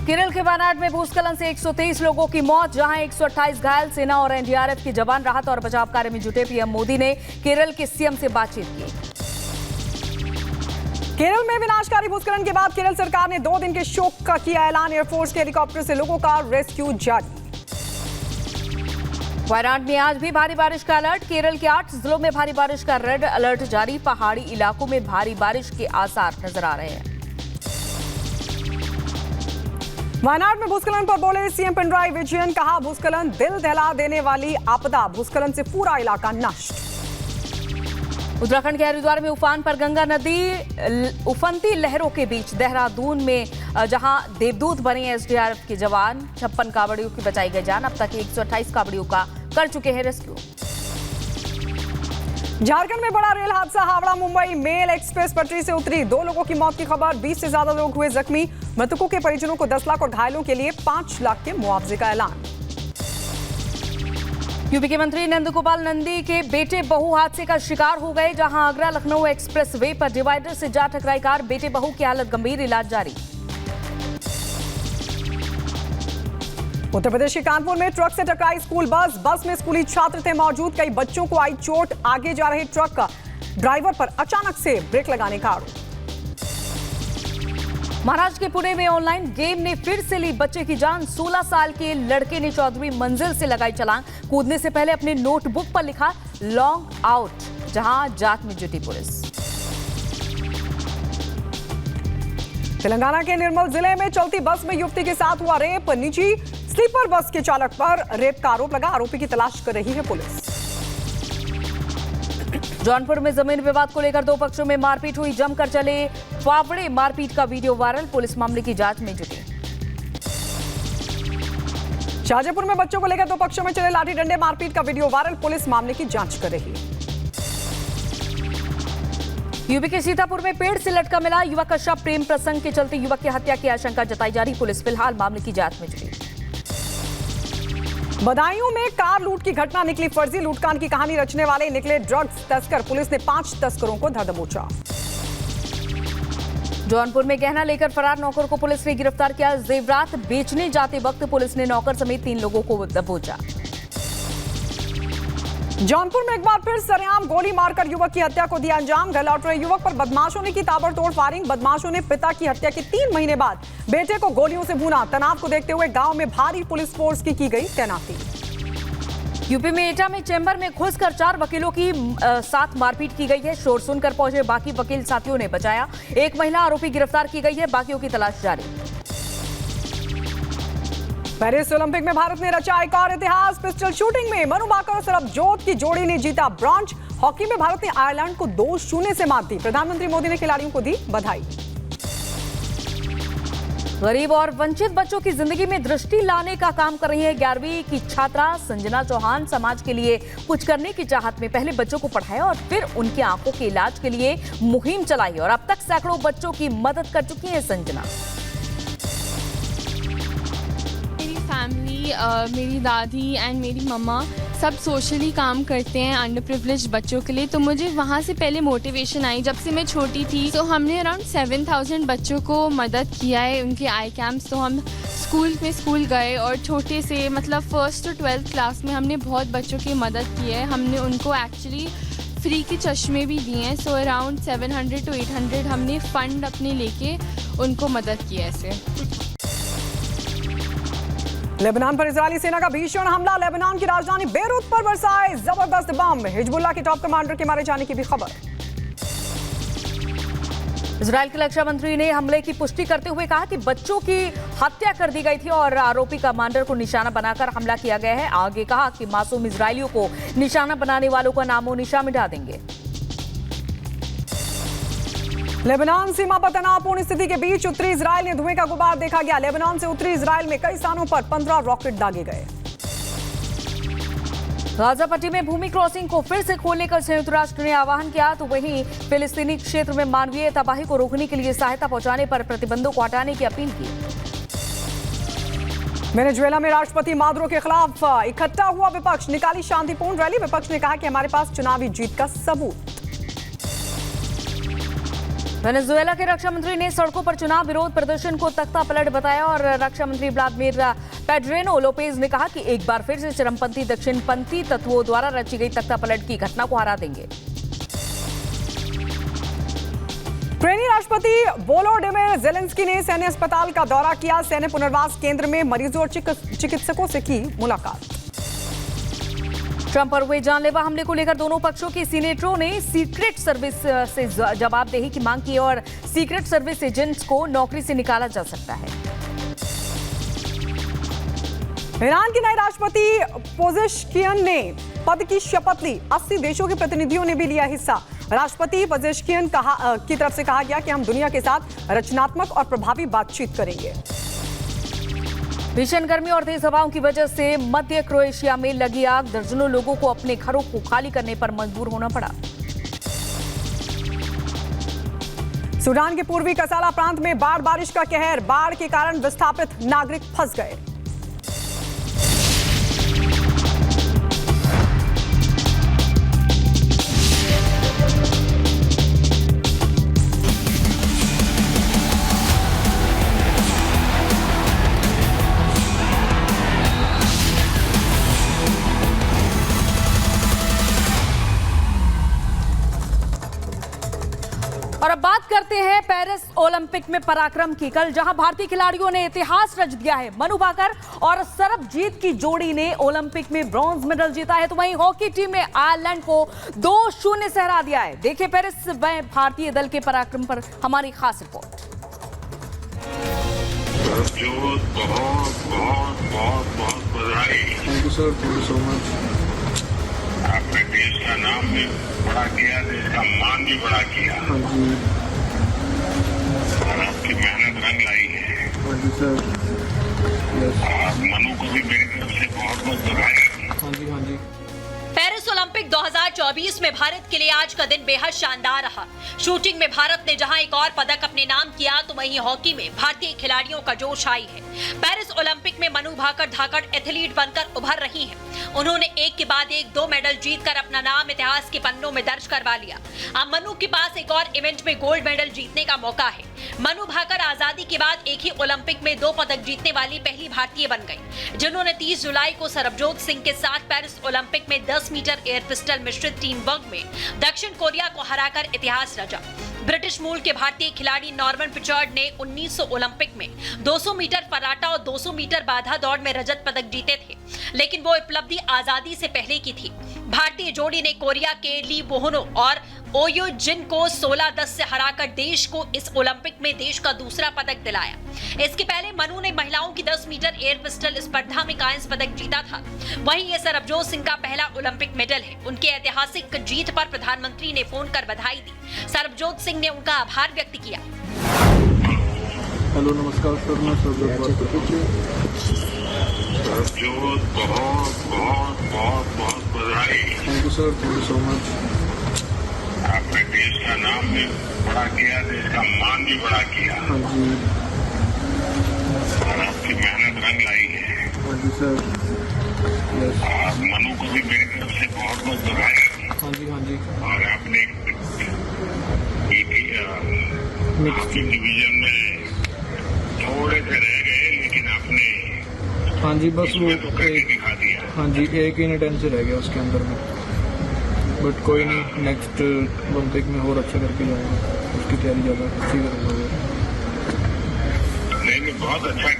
केरल के वायनाड में भूस्खलन से 123 लोगों की मौत, जहां 128 घायल। सेना और एनडीआरएफ के जवान राहत और बचाव कार्य में जुटे। पीएम मोदी ने केरल के सीएम से बातचीत की। केरल में विनाशकारी भूस्खलन के बाद केरल सरकार ने 2 दिन के शोक का किया ऐलान। एयरफोर्स के हेलीकॉप्टर से लोगों का रेस्क्यू जारी। वायनाड में आज भी भारी बारिश का अलर्ट। केरल के 8 जिलों में भारी बारिश का रेड अलर्ट जारी। पहाड़ी इलाकों में भारी बारिश के आसार नजर आ रहे हैं। वायनाड में भूस्खलन पर बोले सीएम पिनराई विजयन, कहा भूस्खलन दिल दहला देने वाली आपदा, भूस्खलन से पूरा इलाका नष्ट। उत्तराखंड के हरिद्वार में उफान पर गंगा नदी, उफनती लहरों के बीच। देहरादून में जहां देवदूत बने एसडीआरएफ के जवान, 56 कांवड़ियों की बचाई गई जान। अब तक 128 कांवड़ियों का कर चुके हैं रेस्क्यू। झारखंड में बड़ा रेल हादसा, हावड़ा मुंबई मेल एक्सप्रेस पटरी से उतरी। 2 लोगों की मौत की खबर, 20 से ज्यादा लोग हुए जख्मी। मृतकों के परिजनों को 10 लाख और घायलों के लिए 5 लाख के मुआवजे का ऐलान। यूपी के मंत्री नंदगोपाल नंदी के बेटे बहू हादसे का शिकार हो गए, जहां आगरा लखनऊ एक्सप्रेस वे पर डिवाइडर से जा टकराई कार। बेटे बहू की हालत गंभीर, इलाज जारी। उत्तर प्रदेश के कानपुर में ट्रक से टकराई स्कूल बस। बस में स्कूली छात्र थे मौजूद। कई बच्चों को आई चोट। आगे जा रहे ट्रक का ड्राइवर पर अचानक से ब्रेक लगाने का आरोप। महाराष्ट्र के पुणे में ऑनलाइन गेम ने फिर से ली बच्चे की जान। 16 साल के लड़के ने 14वीं मंजिल से लगाई छलांग। कूदने से पहले अपने नोटबुक पर लिखा लॉन्ग आउट, जहां जांच में जुटी पुलिस। तेलंगाना के निर्मल जिले में चलती बस में युवती के साथ हुआ रेप। निजी स्लीपर बस के चालक पर रेप का आरोप लगा। आरोपी की तलाश कर रही है पुलिस। जौनपुर में जमीन विवाद को लेकर 2 पक्षों में मारपीट हुई। जमकर चले फावड़े मारपीट का वीडियो वायरल। पुलिस मामले की जांच में जुटी। शाहजहांपुर में बच्चों को लेकर 2 पक्षों में चले लाठी डंडे मारपीट का वीडियो वायरल। पुलिस मामले की जांच कर रही है। यूपी के सीतापुर में पेड़ से लटका मिला युवक का शव। प्रेम प्रसंग के चलते युवक की हत्या की आशंका जताई जा रही। पुलिस फिलहाल मामले की जांच में जुटी। बदायूं में कार लूट की घटना निकली फर्जी। लूटकांड की कहानी रचने वाले निकले ड्रग्स तस्कर। पुलिस ने 5 तस्करों को धर दबोचा। जौनपुर में गहना लेकर फरार नौकर को पुलिस ने गिरफ्तार किया। जेवरात बेचने जाते वक्त पुलिस ने नौकर समेत 3 लोगों को दबोचा। जौनपुर में एक बार फिर सरेआम गोली मारकर युवक की हत्या को दिया अंजाम। घर लौट रहे युवक पर बदमाशों ने की ताबड़तोड़ फायरिंग। बदमाशों ने पिता की हत्या के 3 महीने बाद बेटे को गोलियों से भूना। तनाव को देखते हुए गांव में भारी पुलिस फोर्स की गई तैनाती। यूपी में एटा में चैम्बर में घुसकर 4 वकीलों की साथ मारपीट की गई है। शोर सुनकर पहुंचे बाकी वकील साथियों ने बचाया। एक महिला आरोपी गिरफ्तार की गई है। बाकियों की तलाश जारी। पेरिस ओलंपिक में भारत ने रचा एक और इतिहास। पिस्टल शूटिंग में मनु भाकर और सरबजोत की जोड़ी ने जीता ब्रॉन्ज। हॉकी में भारत ने आयरलैंड को 2-0 से मात दी। प्रधानमंत्री मोदी ने खिलाड़ियों को दी बधाई। गरीब और वंचित बच्चों की जिंदगी में दृष्टि लाने का काम कर रही है 11वीं की छात्रा संजना चौहान। समाज के लिए कुछ करने की चाहत में पहले बच्चों को पढ़ाया और फिर उनकी आंखों के इलाज के लिए मुहिम चलाई और अब तक सैकड़ों बच्चों की मदद कर चुकी है संजना। फैमिली, मेरी दादी एंड मेरी मम्मा सब सोशली काम करते हैं अंडर प्रिविलेज बच्चों के लिए, तो मुझे वहाँ से पहले मोटिवेशन आई। जब से मैं छोटी थी तो हमने अराउंड 7000 बच्चों को मदद किया है उनके आई कैंप्स। तो हम स्कूल गए और छोटे से मतलब 1st to 12th क्लास में हमने बहुत बच्चों की मदद की है। हमने उनको एक्चुअली फ्री के चश्मे भी दिए हैं। सो अराउंड 700 to 800 हमने फ़ंड अपने लेके उनको मदद की है ऐसे। लेबनान पर इजरायली सेना का भीषण हमला। लेबनान की राजधानी बेरूत पर बरसाए जबरदस्त बम। हिजबुल्लाह के टॉप कमांडर के मारे जाने की भी खबर। इजरायल के रक्षा मंत्री ने हमले की पुष्टि करते हुए कहा कि बच्चों की हत्या कर दी गई थी और आरोपी कमांडर को निशाना बनाकर हमला किया गया है। आगे कहा कि मासूम इजरायलियों को निशाना बनाने वालों का नामो निशान मिटा देंगे। लेबनान सीमा पर तनावपूर्ण स्थिति के बीच उत्तरी इजरायल में धुएं का गुबार देखा गया। लेबनान से उत्तरी इजरायल में कई स्थानों पर 15 रॉकेट दागे गए। गाजा पट्टी में भूमि क्रॉसिंग को फिर से खोलने का संयुक्त राष्ट्र ने आह्वान किया, तो वहीं फिलिस्तीनी क्षेत्र में मानवीय तबाही को रोकने के लिए सहायता पहुंचाने पर प्रतिबंधों को हटाने की अपील की। वेनेजुएला में राष्ट्रपति मादुरो के खिलाफ इकट्ठा हुआ विपक्ष। निकाली शांतिपूर्ण रैली। विपक्ष ने कहा कि हमारे पास चुनावी जीत का सबूत। वेनेजुएला के रक्षा मंत्री ने सड़कों पर चुनाव विरोध प्रदर्शन को तख्ता पलट बताया और रक्षा मंत्री व्लादिमीर पेड्रेनो लोपेज ने कहा कि एक बार फिर से चरमपंथी दक्षिणपंथी तत्वों द्वारा रची गई तख्ता पलट की घटना को हरा देंगे। यूक्रेनी राष्ट्रपति वोलोडिमिर जेलेंस्की ने सैन्य अस्पताल का दौरा किया। सैन्य पुनर्वास केंद्र में मरीजों और चिकित्सकों से की मुलाकात। ट्रंप पर हुए जानलेवा हमले को लेकर दोनों पक्षों के सीनेटरों ने सीक्रेट सर्विस से जवाबदेही की मांग की और सीक्रेट सर्विस एजेंट्स को नौकरी से निकाला जा सकता है। ईरान के नए राष्ट्रपति पेजेश्कियन ने पद की शपथ ली। 80 देशों के प्रतिनिधियों ने भी लिया हिस्सा। राष्ट्रपति पेजेश्कियन की तरफ से कहा गया कि हम दुनिया के साथ रचनात्मक और प्रभावी बातचीत करेंगे। भीषण गर्मी और तेज हवाओं की वजह से मध्य क्रोएशिया में लगी आग, दर्जनों लोगों को अपने घरों को खाली करने पर मजबूर होना पड़ा। सूडान के पूर्वी कसाला प्रांत में बारिश का कहर। बाढ़ के कारण विस्थापित नागरिक फंस गए। और अब बात करते हैं पेरिस ओलंपिक में पराक्रम की। कल जहां भारतीय खिलाड़ियों ने इतिहास रच दिया है, मनु भाकर और सरबजीत की जोड़ी ने ओलंपिक में ब्रॉन्ज मेडल जीता है, तो वहीं हॉकी टीम ने आयरलैंड को 2-0 से हरा दिया है। देखिए पेरिस में भारतीय दल के पराक्रम पर हमारी खास रिपोर्ट। बहुत बधाई। Thank you sir, thank you so much. आपने देश का नाम भी बड़ा किया, देश का मान भी बड़ा किया। हाँ जी। और आपकी मेहनत रंग लाई है। हाँ जी सर। और मनु को भी मेरी तरफ से बहुत बहुत बधाई। हाँ जी, हाँ जी। पेरिस ओलंपिक 2024 में भारत के लिए आज का दिन बेहद शानदार रहा। शूटिंग में भारत ने जहां एक और पदक अपने नाम किया, तो वहीं हॉकी में भारतीय खिलाड़ियों का जोश आई है। पेरिस ओलंपिक में मनु भाकर धाकड़ एथलीट बनकर उभर रही हैं। उन्होंने एक के बाद एक 2 मेडल जीतकर अपना नाम इतिहास के पन्नों में दर्ज करवा लिया। अब मनु के पास एक और इवेंट में गोल्ड मेडल जीतने का मौका है। मनु भाकर आजादी के बाद एक ही ओलंपिक में 2 पदक जीतने वाली पहली भारतीय बन गई, जिन्होंने 30 जुलाई को सरबजोत सिंह के साथ पेरिस ओलंपिक में 10 मीटर एयर पिस्टल मिश्रित टीम वर्ग में दक्षिण कोरिया को हराकर इतिहास रचा। ब्रिटिश मूल के भारतीय खिलाड़ी नॉर्मन पिचार्ड ने 1900 ओलंपिक में 200 मीटर फराटा और 200 मीटर बाधा दौड़ में रजत पदक जीते थे, लेकिन वो उपलब्धि आजादी से पहले की थी। भारतीय जोड़ी ने कोरिया के ली बोहनो और ओयो जिन को 16-10 से हराकर देश को इस ओलंपिक में देश का दूसरा पदक दिलाया। इसके पहले मनु ने महिलाओं की 10 मीटर एयर पिस्टल स्पर्धा में कांस्य पदक जीता था। वहीं ये सरबजोत सिंह का पहला ओलंपिक मेडल है। उनके ऐतिहासिक जीत पर प्रधानमंत्री ने फोन कर बधाई दी। सरबजोत सिंह ने उनका आभार व्यक्त किया। हेलो, नमस्कार सर, मैं सरबजोत बहुत बधाई। Thank you sir, thank you so much. आपने देश का नाम भी बड़ा किया, देश का मान भी बड़ा किया। हाँ जी। और आपकी मेहनत रंग लाई है। हाँ जी सर। और मनु को भी मेरी तरफ से बहुत बहुत बधाई। हाँ जी, हाँ जी। और आपने आपके डिवीजन में थोड़े से रह गए, लेकिन आपने हाँ जी बस वो तो दिखा दिया। हाँ जी, एक ही टेंशन से रह गया उसके अंदर में, बट कोई नहीं, नेक्स्ट ओलंपिक में और अच्छा करके जाएगा। उसकी तैयारी ज़्यादा अच्छी करूँगा। नहीं, बहुत अच्छा